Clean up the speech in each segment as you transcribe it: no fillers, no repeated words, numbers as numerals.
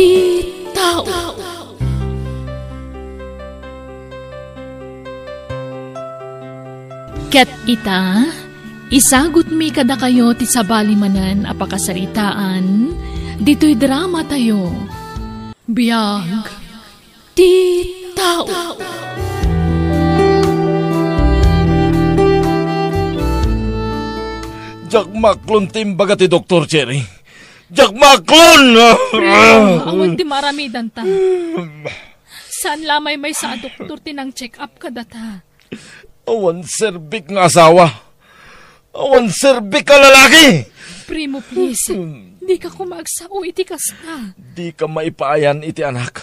ti tao. Ket ita, isagot mi kada kayo ti sabali manan apakasaritaan, dito'y drama tayo. Biyag ti tao. Jakmaklon timbaga ti Dr. Cherry. Jakmaklon! Awan ti maramidan ta. Saan lamay may sa doktor tinang check-up ka data? Awan serbik nga asawa. Awan serbik ka lalaki. Primo, please. Di ka kumagsao, iti kas na. Di ka maipaayan iti anak.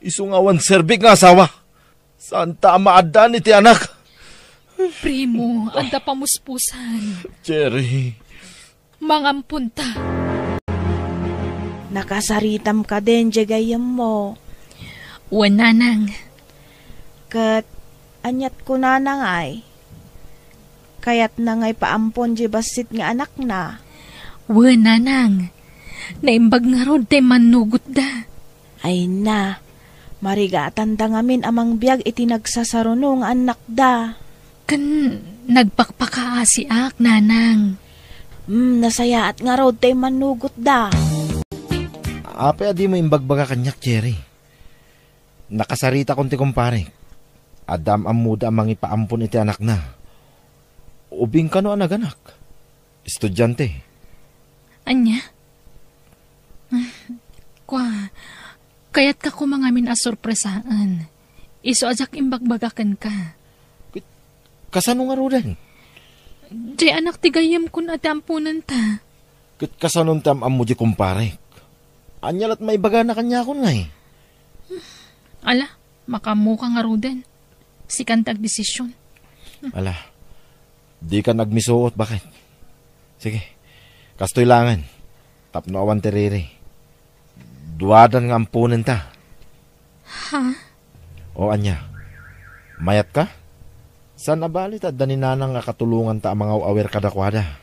Isungawan serbik nga asawa. Saan ta maadan iti anak? Primo, anda pamuspusan. Cherry. Mangampunta. Nakasaritam ka din, jagayam mo. Wananang. Kat, anyat ko nanang ay. Kayat na ngay paampon di basit nga anak na. Wananang. Naimbag nga ron te manugot da. Ay na, marigatan da ngamin amang biyag iti nagsasarunong anak da. Kan nagpakpaka si ak, nanang. Nasaya at nga ron te manugot da. Ape, adi mo imbagbaga kanyak, Cherry. Nakasarita konti kumpare. Adam amuda amang ipaampon iti anak na. Ubing ka no anak-anak. Estudyante. Anya? Kayat ka kumangamin asurpresaan. Iso ajak imbagbagakan ka. Kasano nga rodan? Di anak tigayam kun ati ampunan ta. Kasanon tam amo di kumpare. Anyalat may baga na kanya ko nga eh. Ala, makamuka nga rodan. Sikantag desisyon. Ala, di ka nagmisuot, bakit? Sige, kastoy langan. Tapno awan terere. Duwadan nga ampunan ta. Ha? O anya, mayat ka? San abalit at daninanang nga katulungan ta ang mga awer kadakwada?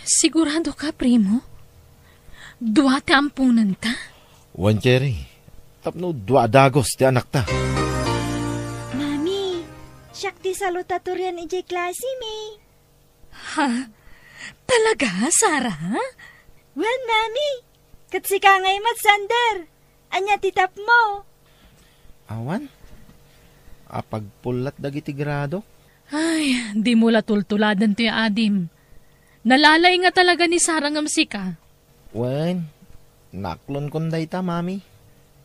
Sigurado ka, primo? Duwate ampunan ta? Wan, Cherry. Tapno duwadagos ti anak ta. Mami, siyak ti salutatorian ijay klase mi. Ha? Talaga, Sarah? Wan, mami. Katsika ngay matsander. Anya titap mo. Awan? Apagpulat dagiti grado? Ay, di mo la tultuladan to yung adim. Nalalay nga talaga ni Sarah ng sika. Wen, naklon kon dayta, mami.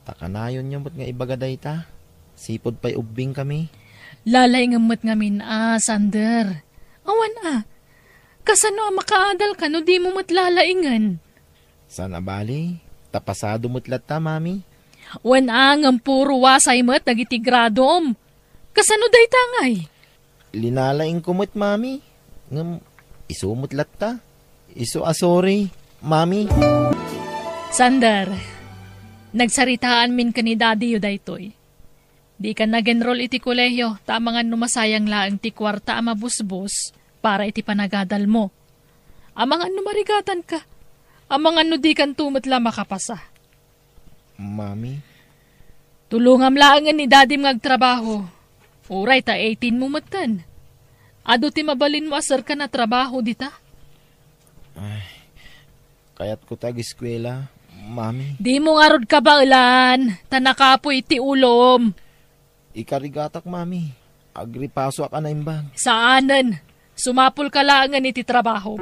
Takanayon niya mo't nga ibaga dayta. Sipod pa'y ubing kami. Lalay nga mo't ngamin, Sander. Awan kasano makaadal ka no di mo mo't lalaingan? Sana bali? Tapasado mo't lata, mami. Wan ang puro wasay mo't nagitigradom. Kasano day tangay? Linalaing kumot, mami. Ngam, isumot lata. Isu asori, mami. Sander, nagsaritaan min ka ni daddy yu daytoy. Di ka nag-enroll iti kolehiyo, tamangan numasayang laang ti kwarta ama busbus para iti panagadal mo. Amangan numarigatan ka. Amangan no di kan tumutla makapasa. Mami? Tulungam laangan ni daddy magtrabaho. Uray ta 18 mo matan. Ado ti mabalin mo asar ka na trabaho dita? Ay, kayat ko tag-eskwela, mami. Di mo nga rod ka ba ulan? Tanakapo iti ulom. Ikarigatak, mami. Agripaso ka na imbang. Saanan? Sumapol ka laangan iti trabaho.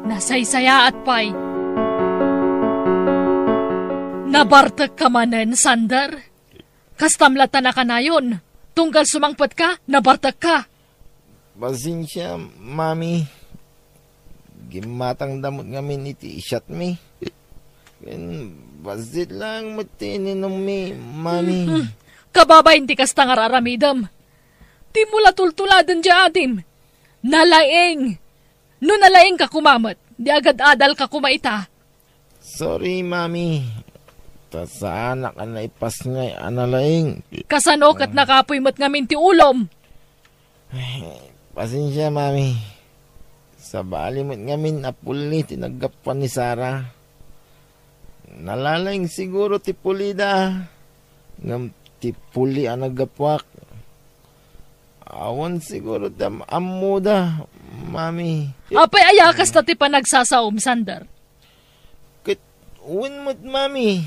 Nasaysaya at pay. Nabartag ka manen, Sander. Kastamlatan na ka na yun. Tunggal sumangpat ka, nabartag ka. Pasensya, mami. Gimatang damot ngamin iti isyat mi. Basit lang matininom mi, mami. Kababa hindi kasta nga raramidam. Di mula tultuladan dya adim. Nalaing. No nalaing ka kumamat, di agad adal ka kumaita. Sorry, mami. Tasaan ka na ipas ngay analaing. Kasano kat nakapoy mat ngamin ti ulom. Pasensya, mami. Sa bali mo't ngamin apuli tinagapan ni Sarah. Nalalayng siguro ti Pulida. Ngam ti Puli ang nagapwak. Awan siguro ti amuda, mami. Apay ayakas na ti panagsasaom, Sander. Uwin mo't, mami.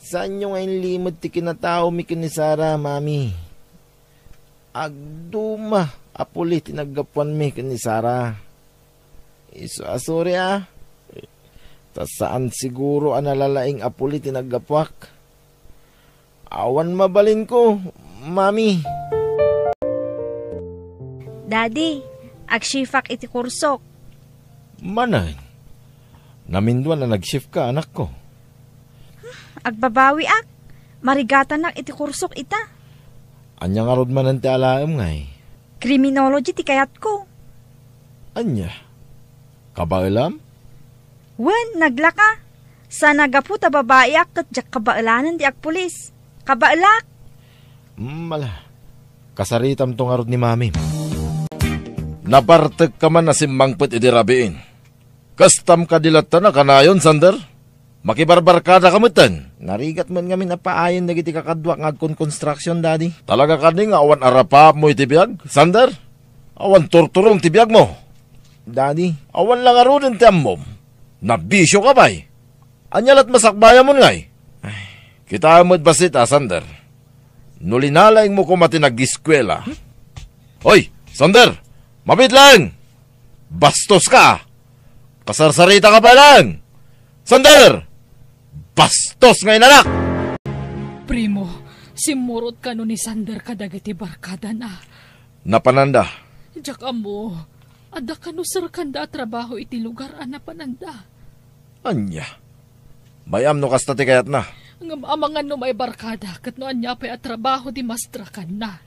Saan nyo ngayon limot ti kinatao mi kinisara, mami? Agduma, apuli tinagapuan mi kinisara. Iso asuri saan siguro ang nalalaing apuli tinagapuak? Awan mabalin ko, mami. Daddy, agsifak iti kursok. Manay, naminduan na nag-shift ka, anak ko. Agbabawi ak. Marigatan nak iti kursok ita. Anya nga rod man ang ti alaam ngay. Criminology ti kayat ko. Anya? Kabailam? Wen, naglaka. Sa nagapu ta babae ak kat jak kabaalanan ti ak pulis. Kabaalak. Mala. Kasaritam to nga rod ni mami. Napartag ka man na simmangpet iti rabiin. Kastam ka dilata na kanayon, Sander? Makibarbar ka na kamutan. Narigat man kami na paayon na giti kakadwak ng construction, daddy. Talaga ka nga awan arapa mo itibiyag, Sander? Awan turturong tibiyag mo. Daddy, awan lang arunin tiyam mo. Nabisyo ka ba'y? Anyalat masakbaya mo ngay. Kita mo't basit Sander. Nulinalaing mo kumati nag-diskwela. Hoy, Sander! Mabit lang! Bastos ka! Kasarsarita ka pa lang! Sander! Bastos ngayon anak! Primo, simurot ka no ni Sander kadagiti barkada na. Napananda. Diyak amo, ada ka no sarkanda trabaho iti lugar napananda. Anya? Bayam no kastati kayat na. Ngam amangan no may barkada kat no anya pa trabaho di mastrakan na.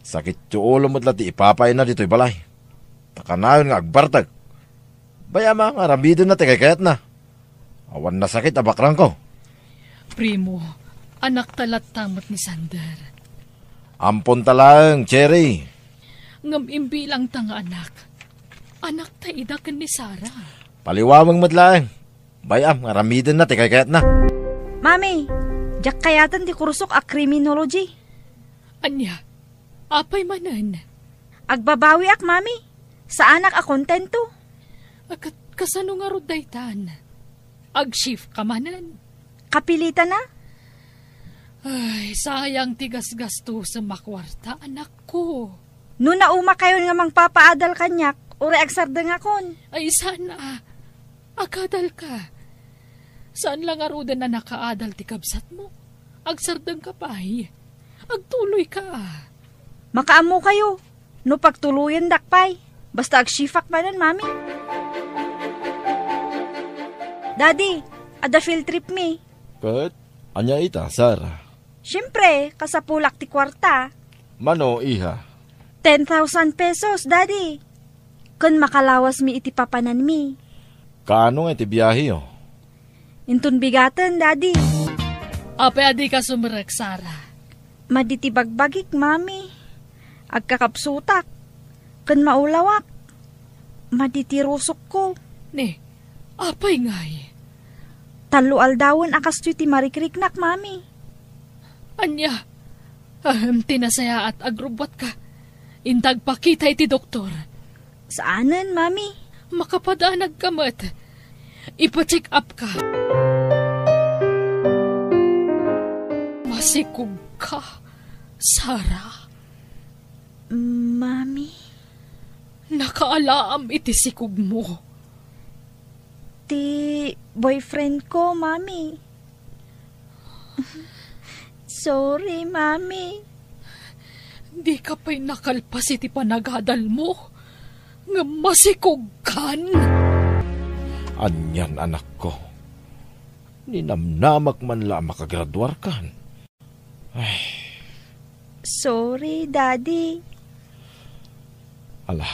Sakit yung ulo mo't lati ipapay na dito'y balay. Takanayon nga agbartag. Bayama nga rabido na kayat na. Awan na sakit abakrang ko. Primo, anak talat tamot ni Sander. Ampon talang, Cherry. Ngam imbilang tanga anak. Anak ta idakan ni Sara. Paliwawang madlaang. Bayam nga ramidon na kayat na. Mami, jak kayatan ti kursok a criminology. Anya, apay manan. Agbabawi ak, mami. Sa anak a kontento. Akat kasano nga rod daytan. Ag-shift ka manan. Kapilitan na. Ay, sayang tigas gasto sa makwarta, anak ko. No nauma kayo nga mangpapaadal kanyak, uri agsardeng akon. Ay, sana. Akadal ka. Saan lang arudan na nakaadal ti kabsat mo? Agsardeng ka pa ay. Agtuloy ka. Makaamo kayo. No pagtuluyan dakpay. Basta agsifak manan, mami. Daddy, ada field trip mi. Kat, anya ita, Sara? Siyempre, kasapulak ti kwarta. Mano, iha? 10,000 pesos, daddy. Kun makalawas mi iti papanan mi. Kaano nga iti biyahe yo? Intun bigatan, daddy. Apay adi ka sumerek, Sara. Maditibagbagik, mami. Agkakapsutak. Kun maulawak. Maditirusok ko. Ne, apay ngay. Talo aldawon akas ti marikriknak, mami. Anya, tinasaya at agrubot ka. Intag pakita iti doktor. Saanan, mami? Makapadanag kamat. Ipa-check up ka. Masikog ka, Sara. Mami? Nakaalaam iti sikog mo. Ti boyfriend ko, mami. Sorry, mami. Di ka pa'y nakalpas iti panagadal mo. Nga masikog kan. Anyan, anak ko. Ninamnamak man la makagraduar kan. Ay, Sorry, daddy. ala,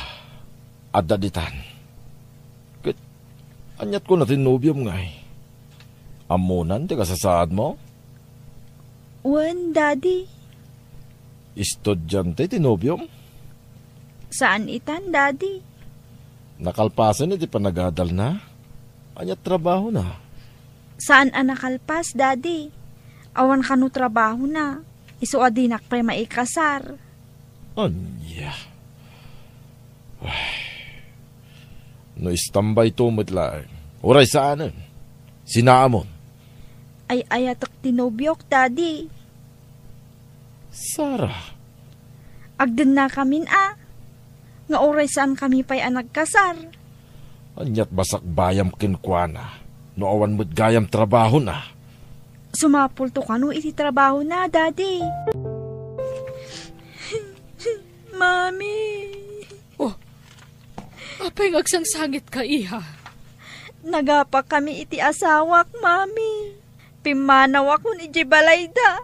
adaditan. Kat, anyat ko na tinubyom ngay. Amunan, ti kasasaad mo? Wan, daddy. Estudyante, tinubyom? Saan itan, daddy? Nakalpasan iti panagadal na? Anyat trabaho na? Saan anakalpas, daddy? Awan ka no trabaho na. Iso adinak pre maikasar. Anya. No istambay tumot lang. Oray saan? Sinaamon. Ay ayatak tinobyok, daddy. Sarah. Agden na kamin Nga oray saan kami pa'y nagkasar. Anyat basak bayam kinkwana. No awan mo't gayam trabaho na. Sumapul to kano iti trabaho na, daddy. Mami. Oh, apay ngagsangsangit ka, iha. Nagapak kami iti asawak, mami. Pimanaw ako ni Jibalayda.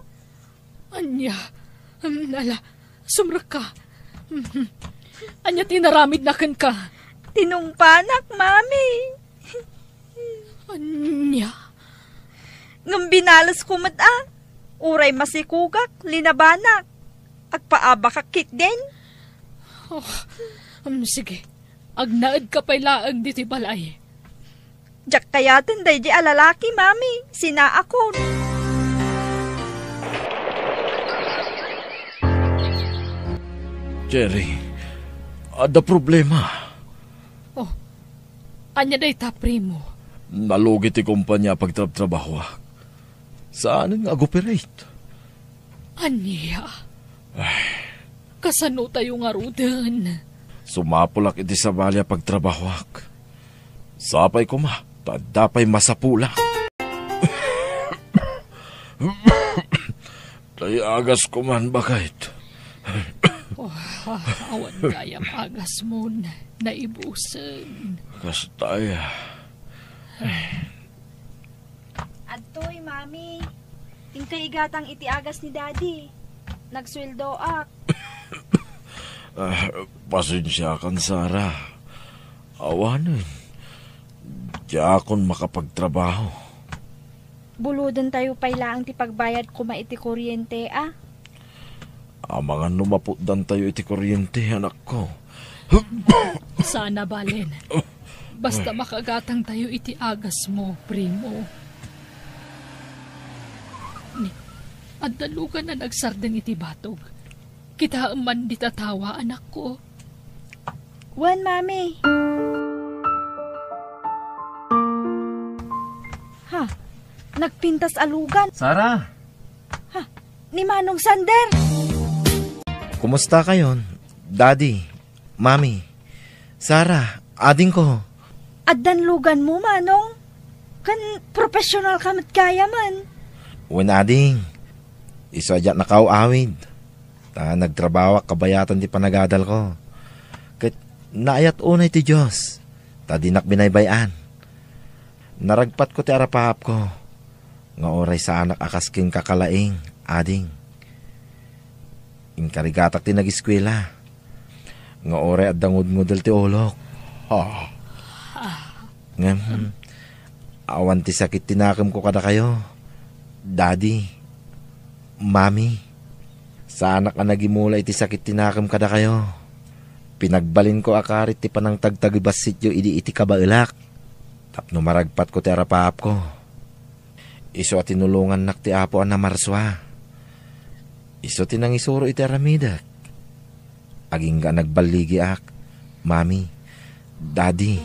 Anya, nala, sumrak ka. Anya, tinaramid na ka. Tinungpanak, mami. Anya. Ngam binalas ko uray masikugak, linabanak. Agpaaba kakit din. Oh, sige. Agnaad ka pa'y laang diti balay. Jak kayaten day di alalaki, mami. Sina ako. Jerry, ada problema. Oh, anya day ta, primo. Nalugi ti kumpanya pagtrabaho. Saan nga operate? Anya. Kasano tayo nga rudan? Sumapulak iti sa balya pagtrabahwak. Sapay ko tadapay masapula. Tay agas ko man bakit. Oh, awan gayam agas mo na ibusan. Kastaya. Adtoy, mami. Tingkay igatang iti agas ni daddy. Nagsweldo ak. Pasensya kan, Sarah. Awanin. Di akon makapagtrabaho. Buludan tayo pailaang ti pagbayad ko maiti kuryente, Mga numaputdan tayo iti kuryente, anak ko. Sana balen. Basta makagatang tayo iti agas mo, primo. At dalugan na nagsarden iti batog. Kita man di tatawa, anak ko. Wan, mami. Ha? Nagpintas alugan. Sarah! Ni Manong Sander. Kumusta kayon? Daddy, Mami, Sarah, ading ko. Addan lugan mo, Manong. Kan professional kamat kaya man. Wen ading, isadya na awid. Nagtrabaho kabayatan di panagadal ko. Kat naayat unay ti Diyos. Tadinak binaybayan. Naragpat ko ti arapahap ko. Nga oray sa anak akasking kakalaing, ading. Inkarigatak ti nag-eskwela. Nga oray at dangud-ngudal ti olok. Ngam, awan ti sakit tinakam ko kada kayo. Daddy, Mami, sa anak ka nagimula iti sakit tinakam kada kayo. Pinagbalin ko akarit ti panang tagtagibasit yo iti kabailak. Tapno maragpat ko ti arapahap ko. Iso at tinulungan nak ti apo an na marswa. Iso tinang isuro iti aramidak. Aging ka nagbaligi ak, Mami, Daddy.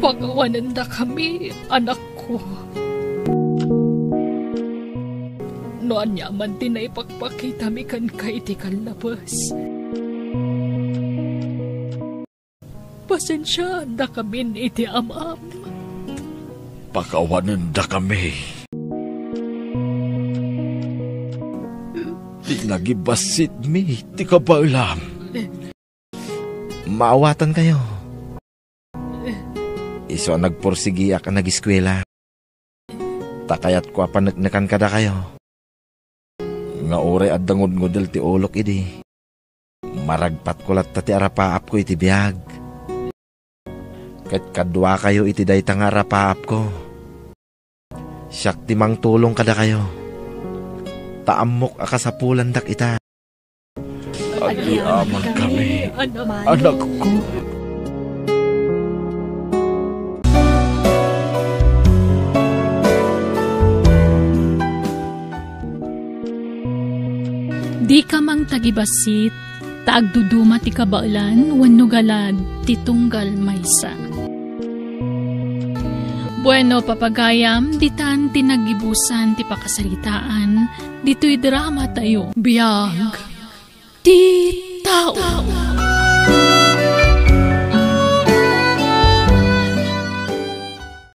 Pagawanan na kami, anak ko. Noan niya man tinaipagpakita mi kan kaitikal labas. Pasensya na kami iti amam. Pakawanan da kami. Di nagibasit mi, di ka ba alam? Maawatan kayo. Iso nagporsigi ka nag-eskwela. Takayat ko apanagnakan kada kayo. Nga oray at dangod-ngodal ti olok idi. Maragpat ko lat ti arapaap ko iti biyag. Kat kadwa kayo iti dayta nga arapaap ko. Siyak timang tulong kada kayo. Taamok akasapulan dak ita. Agi amang kami, anak ko. Di ka mang tagibasit, taagduduma ti kabailan, wenno galad ti tunggal maysa. Bueno, papagayam, ditan tinagibusan ti pakasaritaan, dito'y drama tayo. Biyag ti tao.